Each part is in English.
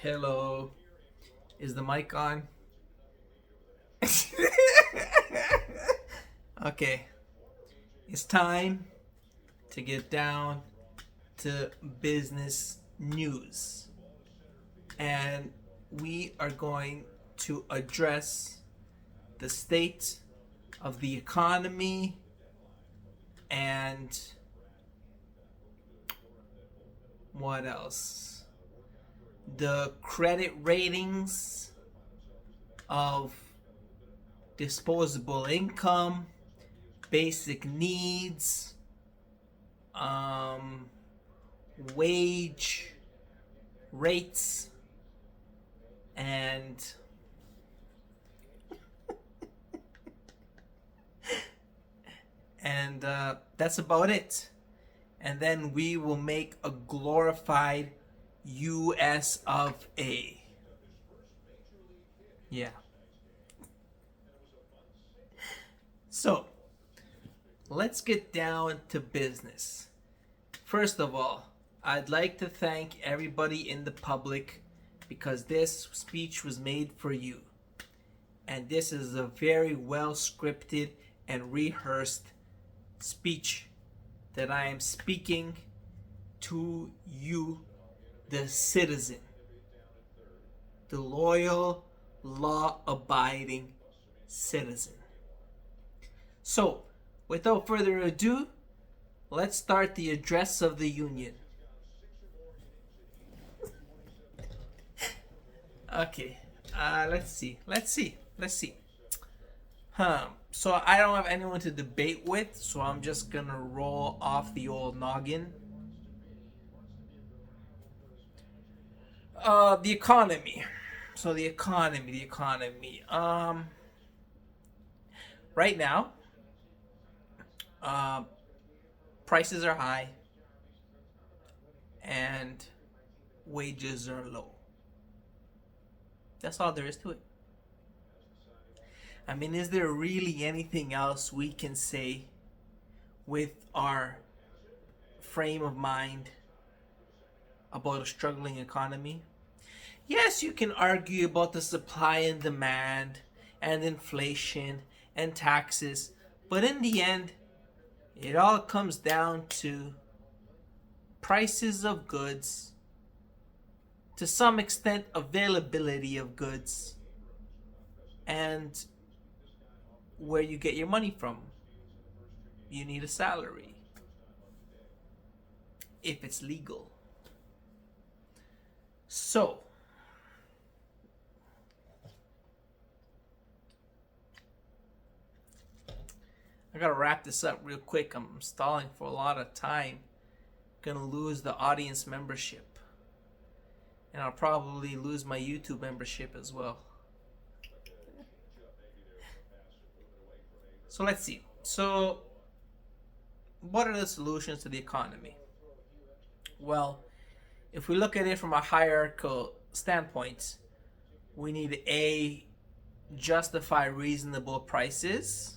Hello. Is the mic on? Okay. It's time to get down to business news. And we are going to address the state of the economy and what else? The credit ratings of disposable income, basic needs, um, wage rates, and that's about it. And then we will make a glorified US of A. Yeah. So, let's get down to business. First of all, I'd like to thank everybody in the public because this speech was made for you. And this is a very well scripted and rehearsed speech that I am speaking to you, the citizen, the loyal, law abiding citizen. So, without further ado, let's start the address of the Union. Okay, let's see. So I don't have anyone to debate with, so I'm just gonna roll off the old noggin. The economy. So the economy. Right now, uh, prices are high and wages are low. That's all there is to it. I mean, is there really anything else we can say with our frame of mind about a struggling economy? Yes, you can argue about the supply and demand and inflation and taxes, but in the end, it all comes down to prices of goods, to some extent, availability of goods, and where you get your money from. You need a salary if it's legal. So, I gotta wrap this up real quick. I'm stalling for a lot of time. Gonna lose the audience membership. And I'll probably lose my YouTube membership as well. So let's see. So, what are the solutions to the economy? Well, if we look at it from a hierarchical standpoint, we need A, justify reasonable prices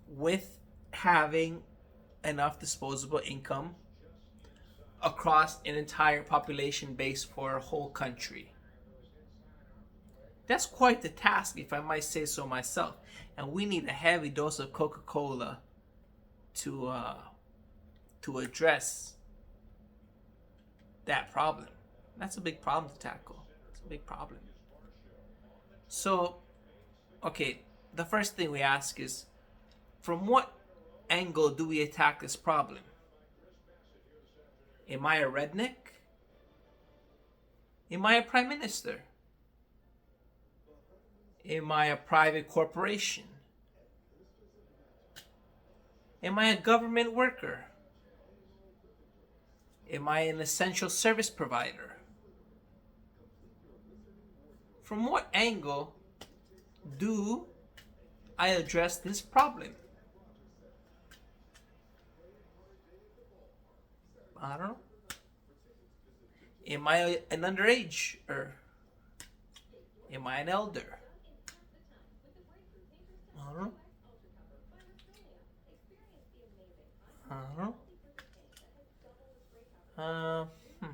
with having enough disposable income across an entire population base for a whole country. That's quite the task, if I might say so myself. And we need a heavy dose of Coca-Cola to address that problem. That's a big problem to tackle. It's a big problem. So, okay, the first thing we ask is, from what angle do we attack this problem? Am I a redneck? Am I a prime minister? Am I a private corporation? Am I a government worker? Am I an essential service provider? From what angle do I address this problem? I don't know. Am I an underage or am I an elder? I don't know. I don't know. Uh, hmm.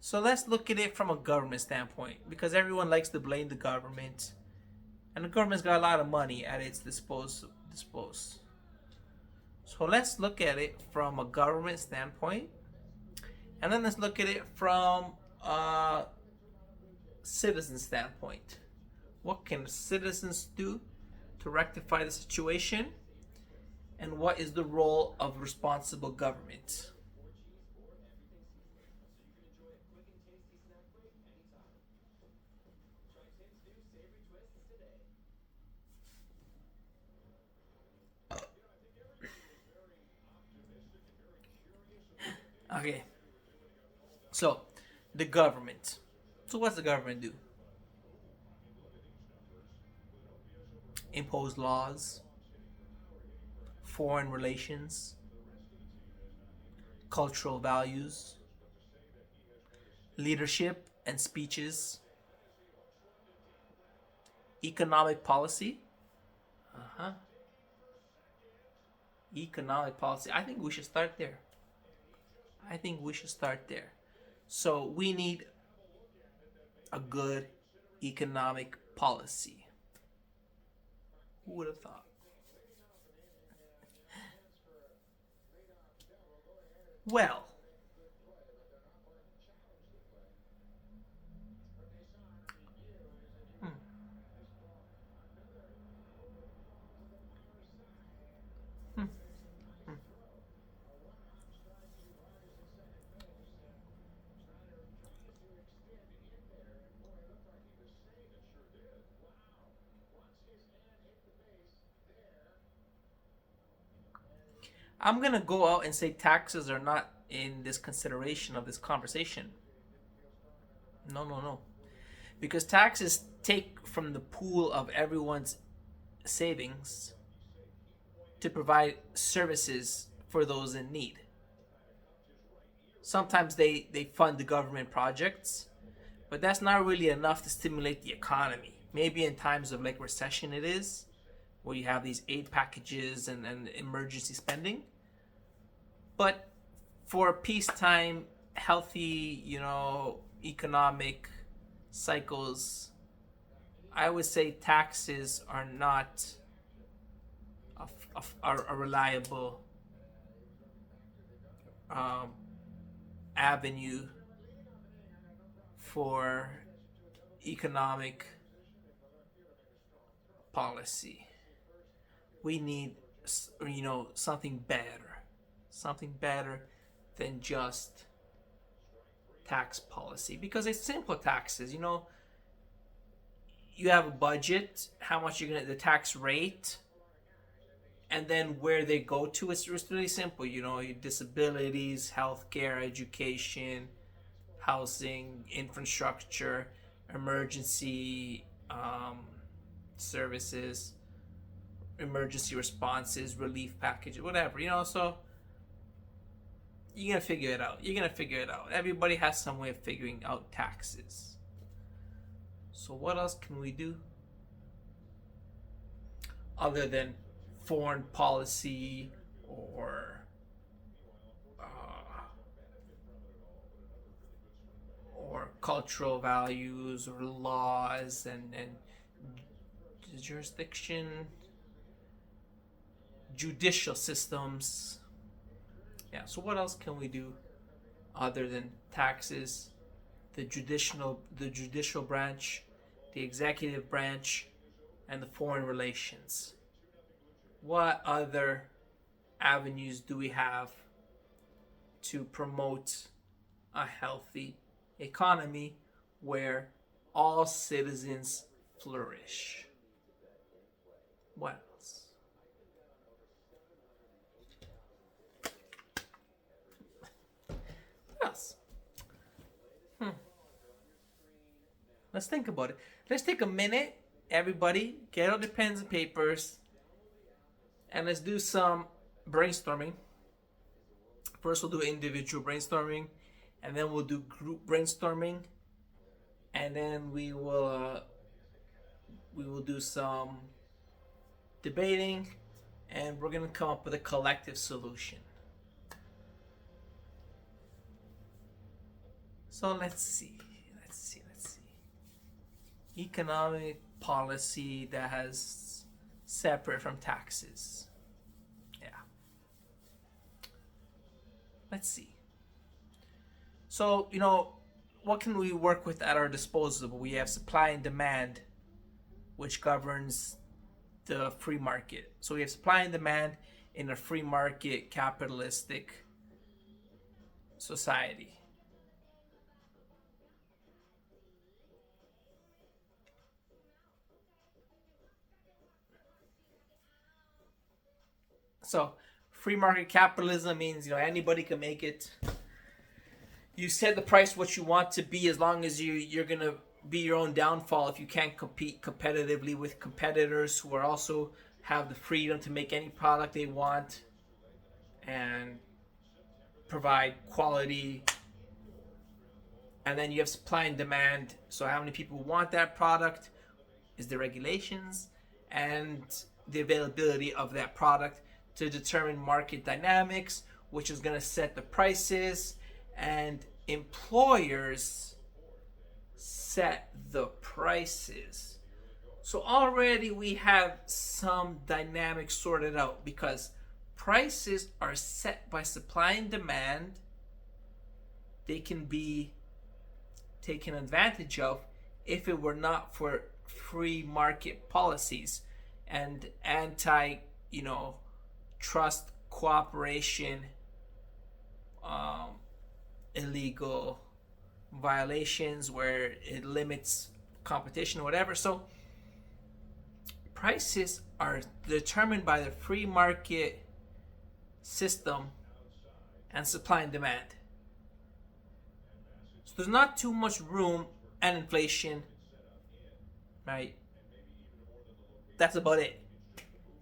So let's look at it from a government standpoint, because everyone likes to blame the government, and the government's got a lot of money at its dispose. So let's look at it from a government standpoint, and then let's look at it from a citizen standpoint. What can citizens do to rectify the situation? And what is the role of responsible government? Okay, so the government. So what's the government do? Impose laws, foreign relations, cultural values, leadership and speeches, economic policy. Uh huh. Economic policy. I think we should start there. I think we should start there. So we need a good economic policy. Who would have thought? Well, hmm, hmm, hmm. I'm gonna go out and say taxes are not in this consideration of this conversation. No, no, no. Because taxes take from the pool of everyone's savings to provide services for those in need. Sometimes they fund the government projects, but that's not really enough to stimulate the economy. Maybe in times of like recession it is, where you have these aid packages and emergency spending. But for peacetime, healthy, economic cycles, I would say taxes are not a reliable um, avenue for economic policy. We need, something better than just tax policy, because it's simple taxes. You have a budget, how much you're gonna, the tax rate, and then where they go to. It's really simple. Your disabilities, healthcare, education, housing, infrastructure, emergency services, emergency responses, relief packages, whatever. So you're gonna figure it out. You're gonna figure it out. Everybody has some way of figuring out taxes. So what else can we do other than foreign policy or uh, cultural values or laws and jurisdiction, judicial systems? Yeah. So what else can we do other than taxes, the judicial branch, the executive branch, and the foreign relations? What other avenues do we have to promote a healthy economy where all citizens flourish? What else? What else? Hmm. Let's think about it. Let's take a minute, everybody. Get out the pens and papers, and let's do some brainstorming. First, we'll do individual brainstorming, and then we'll do group brainstorming, and then we will do some debating, and we're gonna come up with a collective solution. So let's see. Economic policy that has separate from taxes. Yeah. Let's see. So, what can we work with at our disposal? We have supply and demand, which governs the free market. So we have supply and demand in a free market capitalistic society. So free market capitalism means anybody can make it. You set the price what you want to be, as long as you're gonna be your own downfall if you can't compete competitively with competitors who are also have the freedom to make any product they want and provide quality. And then you have supply and demand. So how many people want that product is the regulations and the availability of that product to determine market dynamics, which is going to set the prices, and employers set the prices. So already we have some dynamics sorted out, because prices are set by supply and demand. They can be taken advantage of if it were not for free market policies and anti, trust cooperation, illegal violations where it limits competition or whatever. So prices are determined by the free market system and supply and demand. So there's not too much room, and inflation, right? That's about it.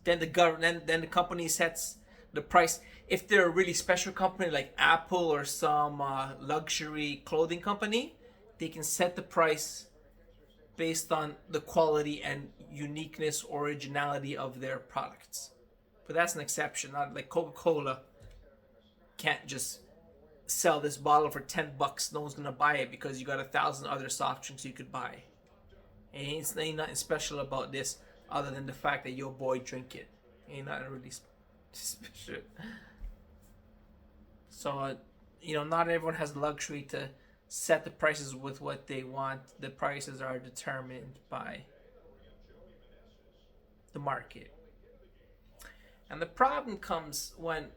Then the government, then the company sets the price. If they're a really special company like Apple or some luxury clothing company, they can set the price based on the quality and uniqueness, originality of their products. But that's an exception. Not like Coca-Cola can't just sell this bottle for $10. No one's gonna buy it because you got 1,000 other soft drinks you could buy. Ain't nothing special about this other than the fact that your boy drink it. Ain't nothing really special. So, not everyone has the luxury to set the prices with what they want. The prices are determined by the market. And the problem comes when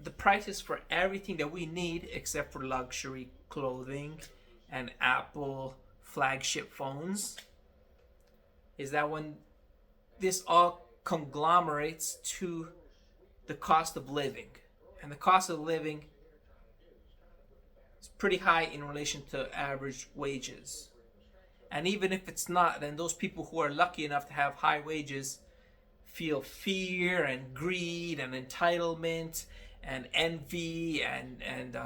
the prices for everything that we need, except for luxury clothing and Apple flagship phones, is that when this all conglomerates to the cost of living. And the cost of living is pretty high in relation to average wages. And even if it's not, then those people who are lucky enough to have high wages feel fear and greed and entitlement and envy and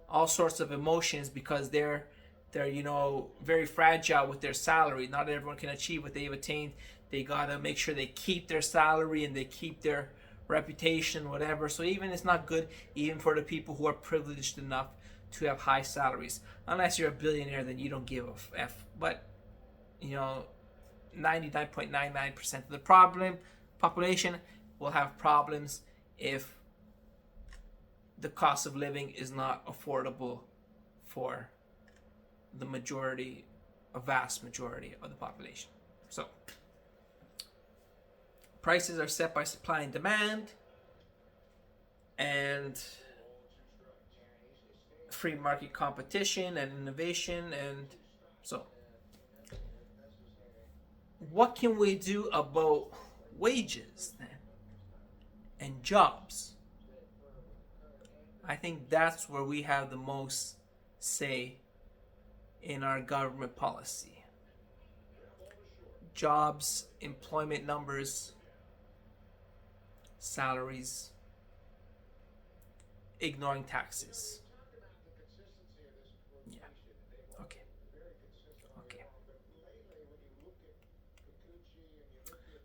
all sorts of emotions, because they're very fragile with their salary. Not everyone can achieve what they've attained. They gotta make sure they keep their salary and they keep their reputation, whatever. So even it's not good even for the people who are privileged enough to have high salaries. Unless you're a billionaire, then you don't give a f. But 99.99% of the population will have problems if the cost of living is not affordable for the majority, a vast majority of the population. So prices are set by supply and demand and free market competition and innovation. And so what can we do about wages then and jobs? I think that's where we have the most say in our government policy. Jobs, employment numbers, salaries, ignoring taxes. Yeah. Okay.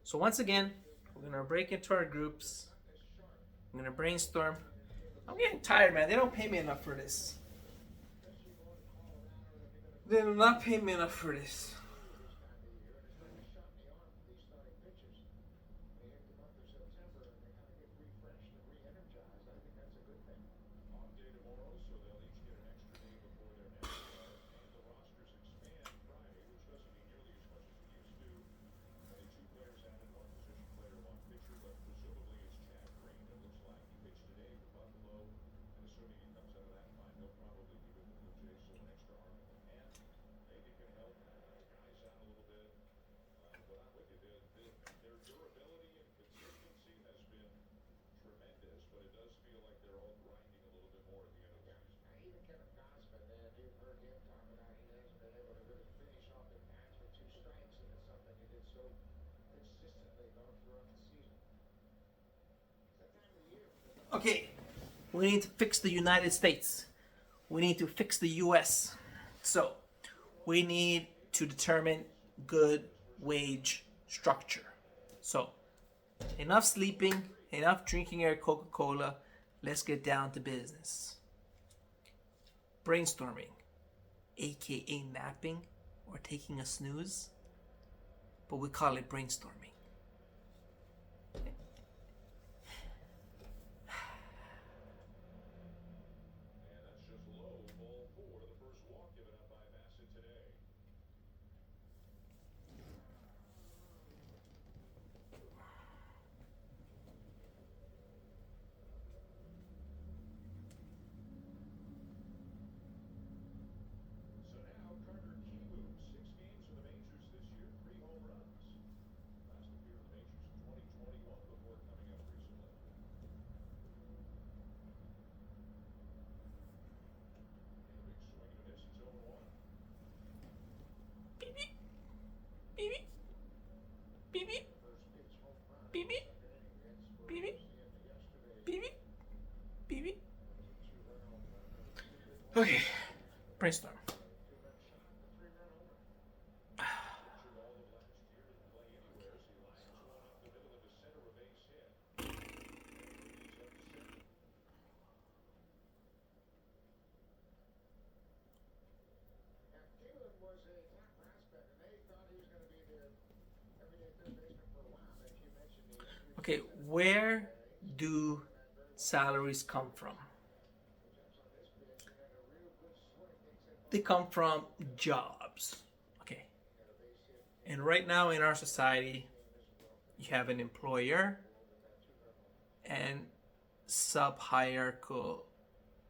So once again, we're gonna break into our groups. I'm gonna brainstorm. I'm getting tired, man. They don't pay me enough for this. They do not pay me enough for this. Okay, we need to fix the United States. We need to fix the US. So, we need to determine good wage structure. So, enough sleeping, enough drinking your Coca Cola. Let's get down to business. Brainstorming, aka napping or taking a snooze, but we call it brainstorming. Beep beep, beep beep, beep beep, beep beep, beep beep, beep beep, beep. Okay, brainstorm. Okay, where do salaries come from? They come from jobs. Okay. And right now in our society, you have an employer and sub hierarchical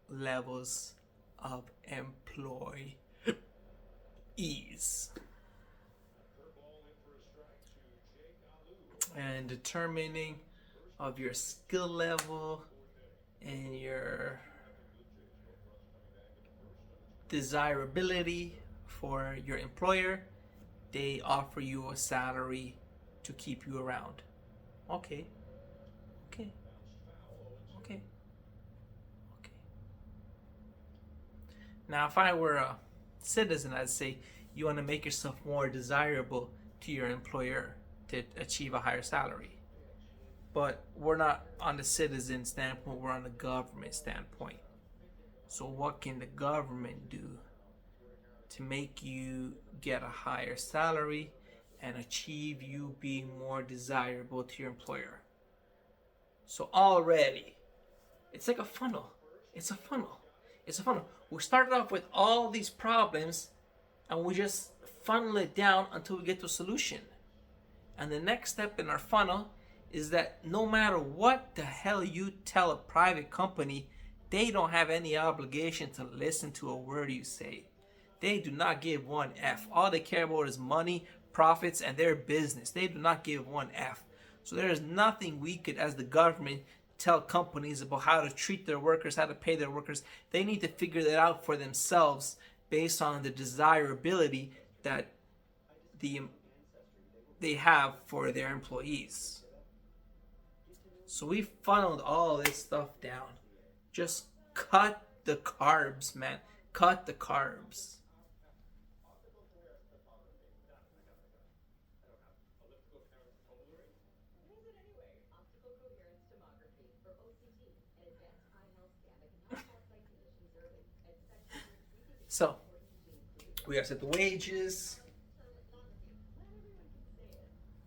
levels of employees. And determining of your skill level and your desirability for your employer, they offer you a salary to keep you around. Okay, okay, okay, okay. Now, if I were a citizen, I'd say you want to make yourself more desirable to your employer to achieve a higher salary. But we're not on the citizen standpoint, we're on the government standpoint. So, what can the government do to make you get a higher salary and achieve you being more desirable to your employer? So, already, it's like a funnel. It's a funnel. It's a funnel. We started off with all these problems and we just funnel it down until we get to a solution. And the next step in our funnel is that no matter what the hell you tell a private company, they don't have any obligation to listen to a word you say. They do not give one F. All they care about is money, profits, and their business. They do not give one F. So there is nothing we could, as the government, tell companies about how to treat their workers, how to pay their workers. They need to figure that out for themselves based on the desirability that the they have for their employees. So we funneled all this stuff down. Just cut the carbs, man. Cut the carbs. So We gotta set the wages.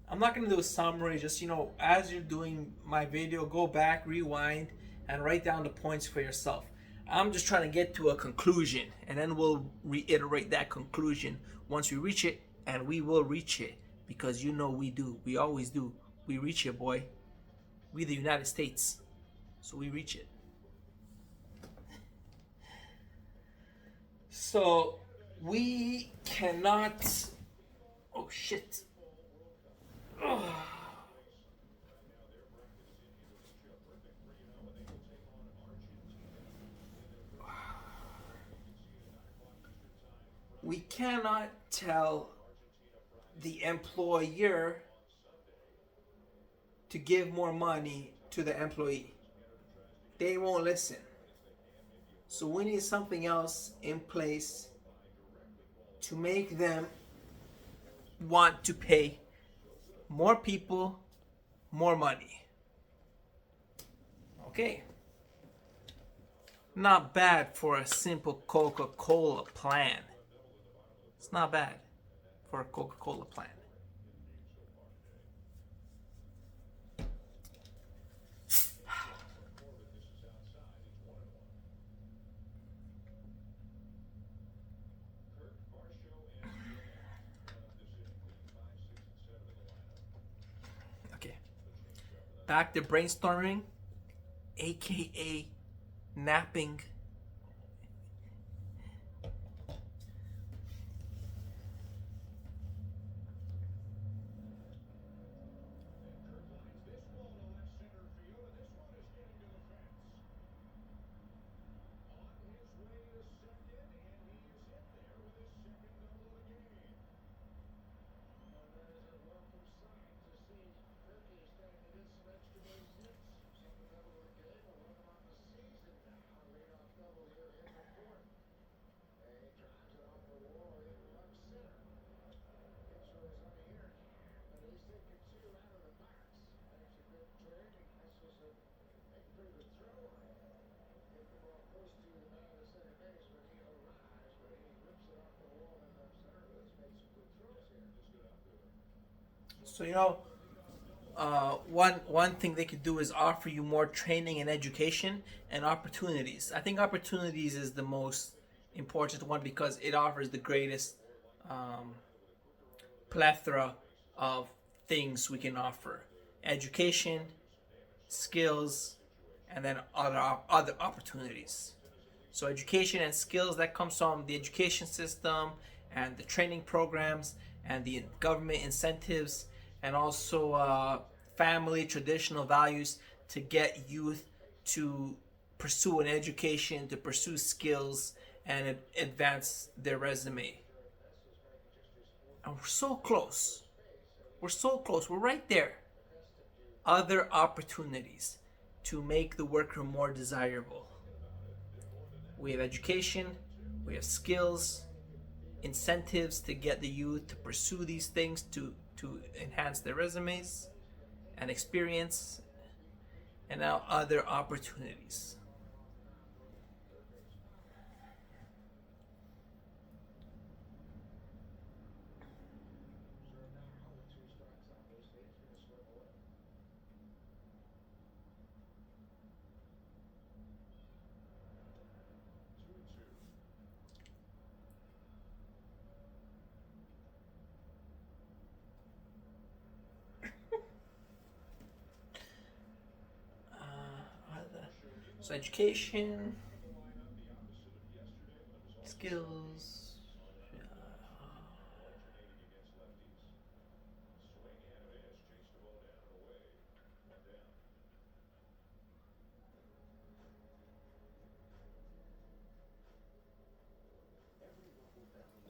I'm not gonna do a summary. Just as you're doing my video, go back, rewind, and write down the points for yourself. I'm just trying to get to a conclusion, and then we'll reiterate that conclusion once we reach it, and we will reach it because we do. We always do. We reach it, boy. We the United States, so we reach it. So we cannot. Oh shit. Ugh. We cannot tell the employer to give more money to the employee. They won't listen. So we need something else in place to make them want to pay more people more money. Okay. Not bad for a simple Coca-Cola plan. It's not bad for a Coca-Cola plan. Okay. Back to brainstorming, aka napping. So one thing they could do is offer you more training and education and opportunities. I think opportunities is the most important one because it offers the greatest plethora of things we can offer: education, skills, and then other opportunities. So education and skills, that comes from the education system and the training programs and the government incentives, and also family traditional values to get youth to pursue an education, to pursue skills, and advance their resume. And we're so close. We're so close. We're right there. Other opportunities to make the worker more desirable. We have education, we have skills, incentives to get the youth to pursue these things, to enhance their resumes and experience, and now other opportunities. So education, skills.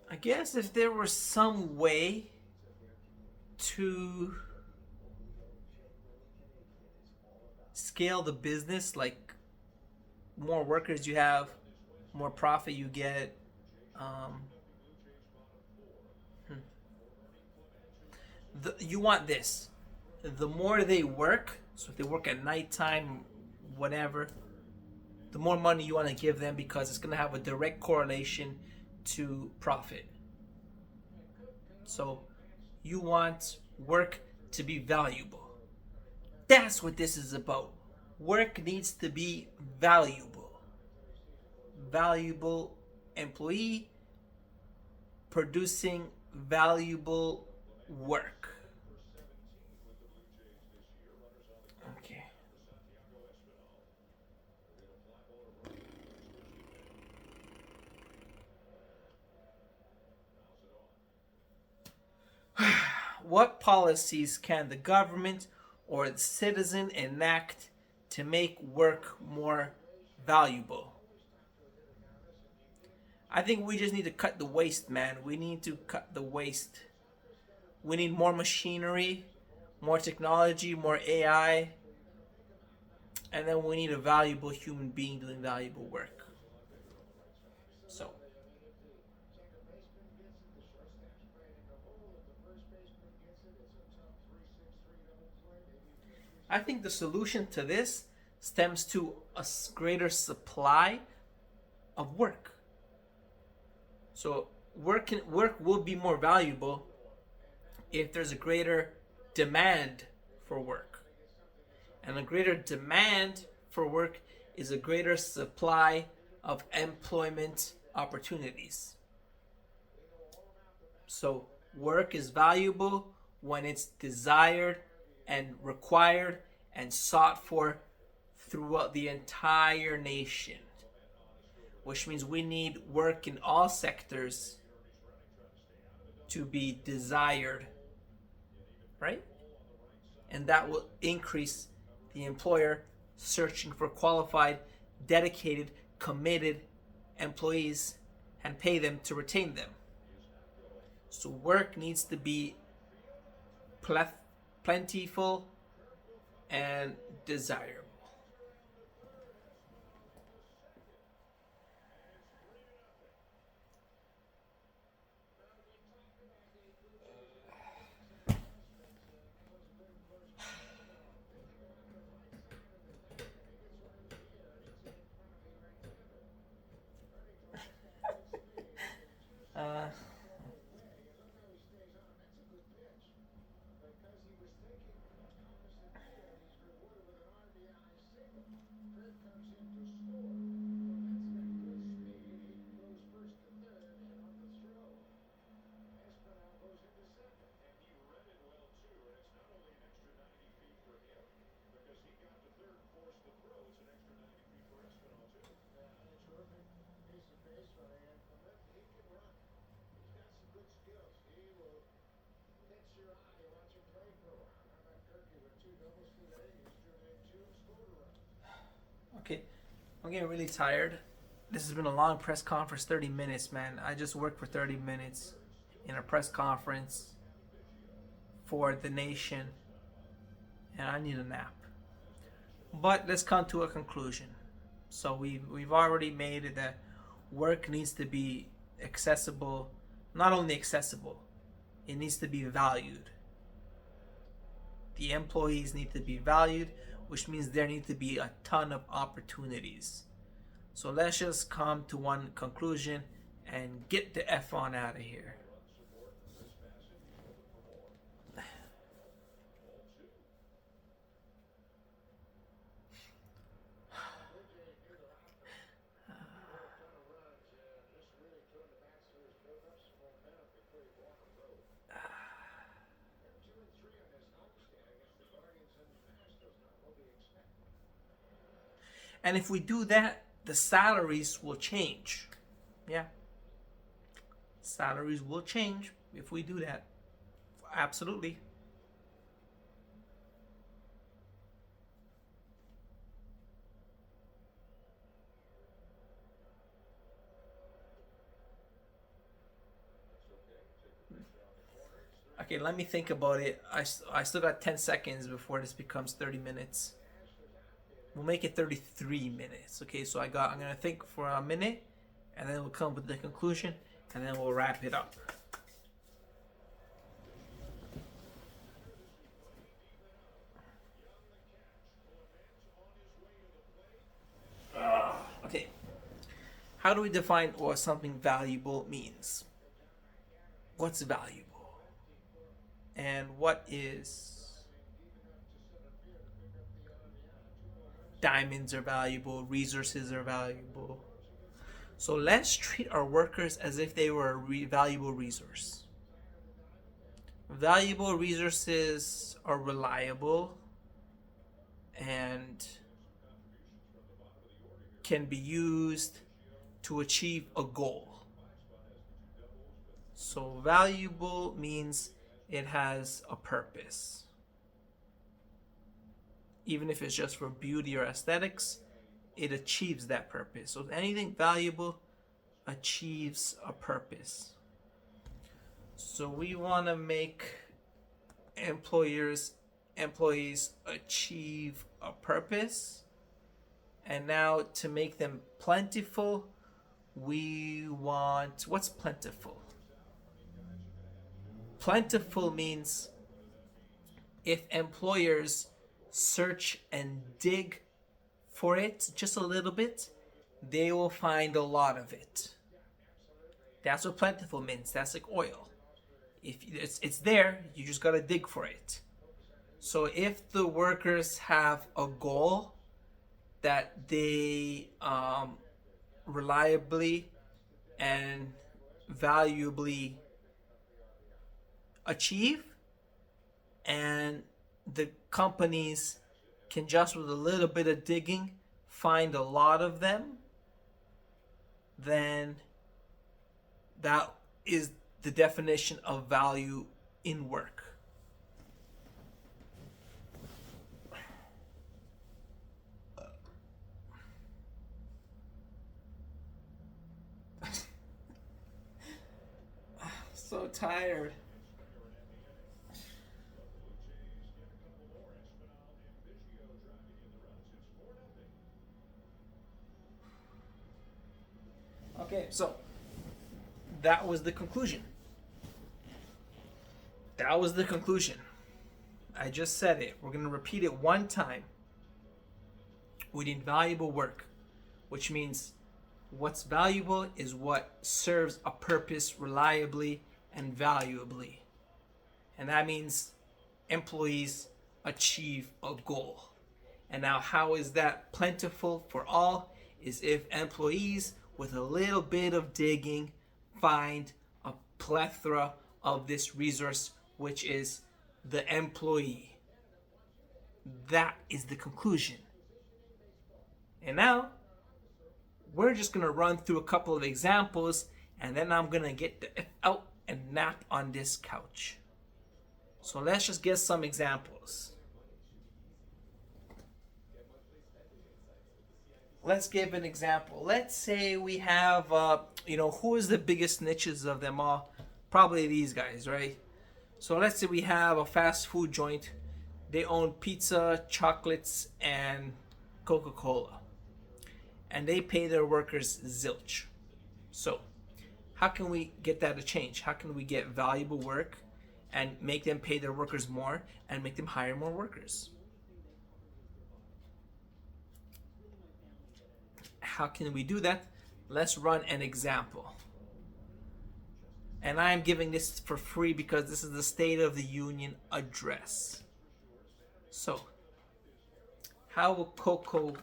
I guess if there was some way to scale the business, like more workers you have, more profit you get. Um, you want this. The more they work, so if they work at nighttime, whatever, the more money you want to give them because it's going to have a direct correlation to profit. So you want work to be valuable. That's what this is about. Work needs to be valuable. Valuable employee producing valuable work. Okay. What policies can the government or the citizen enact to make work more valuable? I think we just need to cut the waste, man. We need to cut the waste. We need more machinery, more technology, more AI, and then we need a valuable human being doing valuable work. So, I think the solution to this stems to a greater supply of work. So, work will be more valuable if there's a greater demand for work. And a greater demand for work is a greater supply of employment opportunities. So, work is valuable when it's desired and required and sought for throughout the entire nation, which means we need work in all sectors to be desired, right? And that will increase the employer searching for qualified, dedicated, committed employees and pay them to retain them. So work needs to be plentiful and desirable. Uh, okay, I'm getting really tired. This has been a long press conference, 30 minutes, man. I just worked for 30 minutes in a press conference for the nation, and I need a nap. But let's come to a conclusion. So we've already made it that work needs to be accessible, not only accessible, it needs to be valued. The employees need to be valued, which means there need to be a ton of opportunities. So let's just come to one conclusion and get the F on out of here. And if we do that, the salaries will change. Yeah. Salaries will change if we do that. Absolutely. Okay, let me think about it. I still got 10 seconds before this becomes 30 minutes. We'll make it 33 minutes. Okay, so I'm going to think for a minute and then we'll come with the conclusion and then we'll wrap it up. Okay. How do we define what something valuable means? What's valuable? and what is diamonds are valuable, resources are valuable. So let's treat our workers as if they were a valuable resource. Valuable resources are reliable and can be used to achieve a goal. So valuable means it has a purpose. Even if it's just for beauty or aesthetics, it achieves that purpose. So anything valuable achieves a purpose. So we want to make employees achieve a purpose. And now to make them plentiful, we want, what's plentiful? Plentiful means if employers search and dig for it just a little bit, they will find a lot of it. That's what plentiful means. That's like oil. If it's there, you just gotta dig for it. So if the workers have a goal that they reliably and valuably achieve, and the companies can just with a little bit of digging find a lot of them, then that is the definition of value in work. So tired. Okay, so that was the conclusion. That was the conclusion. I just said it. We're going to repeat it one time. We need valuable work, which means what's valuable is what serves a purpose reliably and valuably. And that means employees achieve a goal. And now, how is that plentiful for all? Is if employees with a little bit of digging find a plethora of this resource, which is the employee. That is the conclusion. And now we're just gonna run through a couple of examples, and then I'm gonna get the F out and nap on this couch. So let's just get some examples. Let's give an example. Let's say we have, who is the biggest niches of them all? Probably these guys, right? So let's say we have a fast food joint. They own pizza, chocolates, and Coca-Cola. And they pay their workers zilch. So how can we get that to change? How can we get valuable work and make them pay their workers more and make them hire more workers? How can we do that? Let's run an example. And I'm giving this for free because this is the State of the Union address. So, how will Coco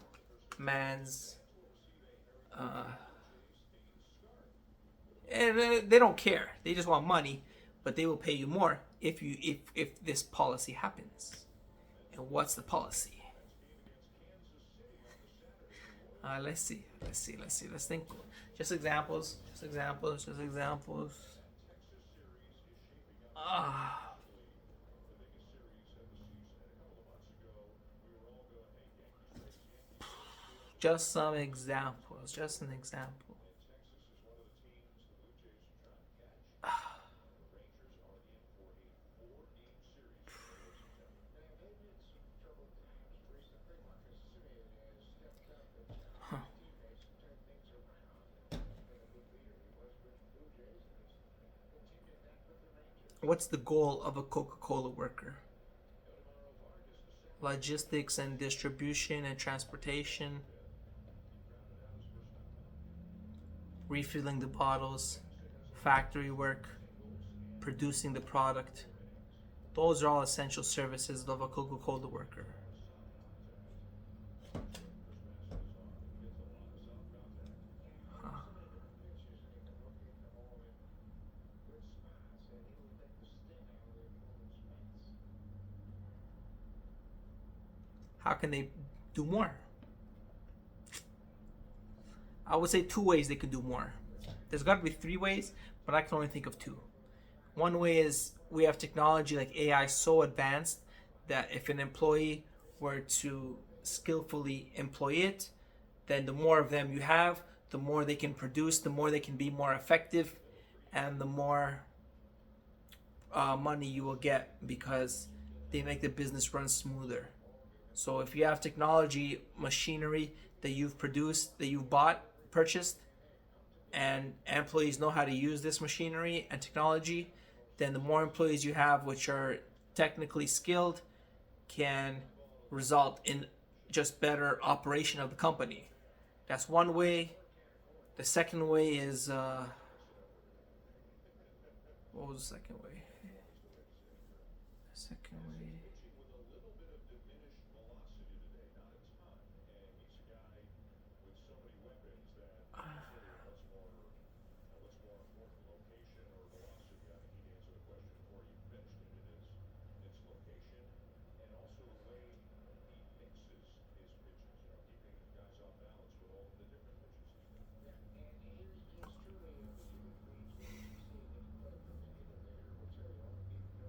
Man's they don't care. They just want money, but they will pay you more if this policy happens. And what's the policy? Let's see. Let's think. Just examples. Just some examples. Just an example. What's the goal of a Coca-Cola worker? Logistics and distribution and transportation, refilling the bottles, factory work, producing the product, Those are all essential services of a Coca-Cola worker. Huh. How can they do more? I would say two ways they can do more. There's got to be three ways, but I can only think of two. One way is we have technology like AI so advanced that if an employee were to skillfully employ it, then the more of them you have, the more they can produce, the more they can be more effective, and the more money you will get because they make the business run smoother. So if you have technology, machinery that you've produced, that you've bought, purchased, and employees know how to use this machinery and technology, then the more employees you have which are technically skilled can result in just better operation of the company. That's one way. The second way is what was the second way? The second way.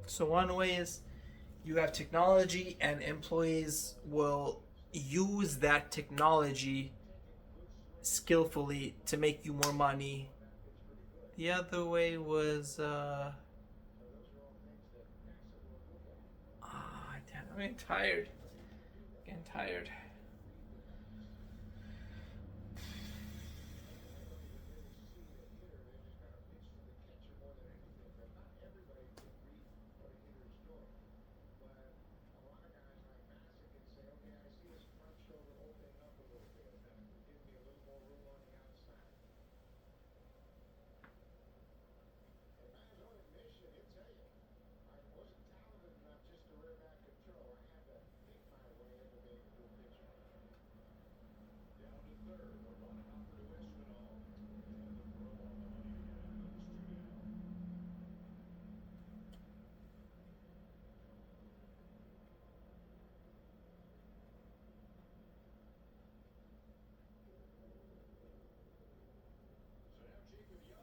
So one way is you have technology and employees will use that technology skillfully to make you more money. The other way was damn, I'm getting tired. Getting tired.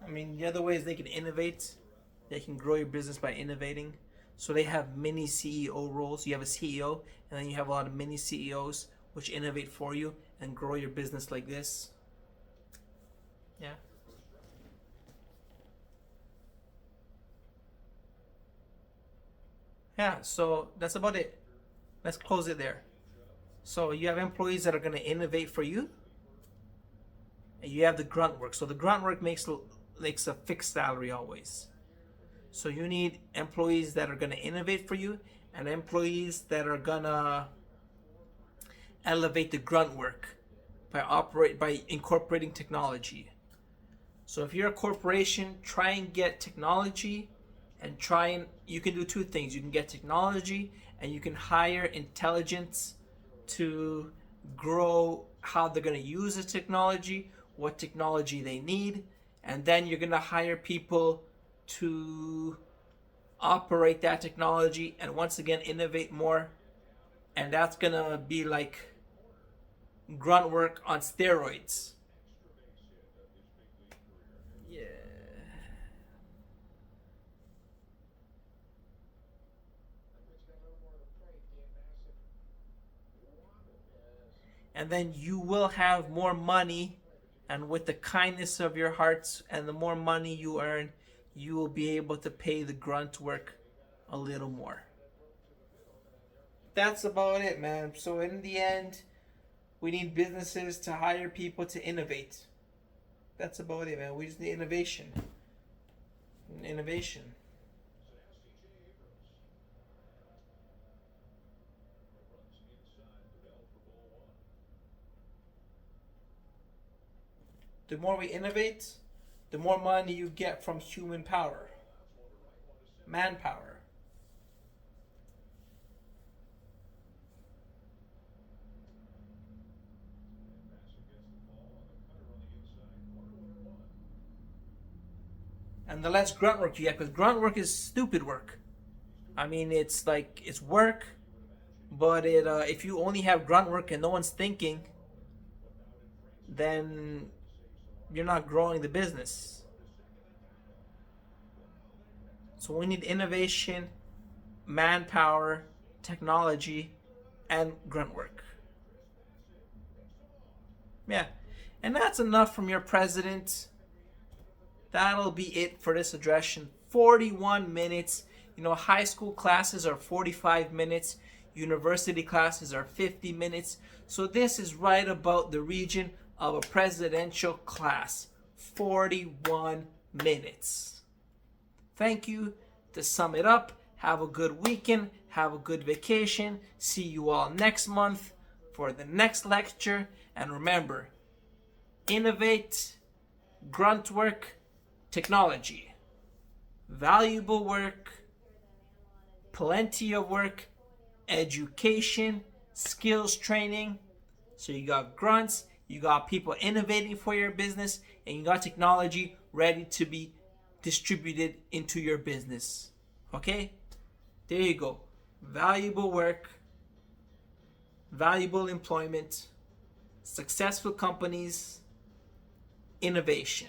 I mean, the other way is they can innovate. They can grow your business by innovating. So they have mini CEO roles. You have a CEO, and then you have a lot of mini CEOs which innovate for you and grow your business like this. Yeah. Yeah, so that's about it. Let's close it there. So you have employees that are going to innovate for you, and you have the grunt work. So the grunt work makes a fixed salary always. So you need employees that are going to innovate for you and employees that are going to elevate the grunt work by incorporating technology. So if you're a corporation, try and get technology and you can do two things. You can get technology and you can hire intelligence to grow how they're going to use the technology, what technology they need, and then you're going to hire people to operate that technology and once again innovate more. And that's going to be like grunt work on steroids. Yeah. And then you will have more money, and with the kindness of your hearts and the more money you earn, you will be able to pay the grunt work a little more. That's about it, man. So in the end, we need businesses to hire people to innovate. That's about it, man. We just need innovation. Innovation. The more we innovate, the more money you get from human power, manpower. and the less grunt work you have, because grunt work is stupid work. I mean, it's like it's work, but if you only have grunt work and no one's thinking, then you're not growing the business. So we need innovation, manpower, technology, and grunt work. Yeah. And that's enough from your president. That'll be it for this address. 41 minutes. You know, high school classes are 45 minutes. University classes are 50 minutes. So this is right about the region of a presidential class. 41 minutes. Thank you. To sum it up, have a good weekend. Have a good vacation. See you all next month for the next lecture. And remember, innovate, grunt work, technology, valuable work, plenty of work, education, skills training. So you got grunts, you got people innovating for your business, and you got technology ready to be distributed into your business. Okay? There you go. Valuable work, valuable employment, successful companies, innovation.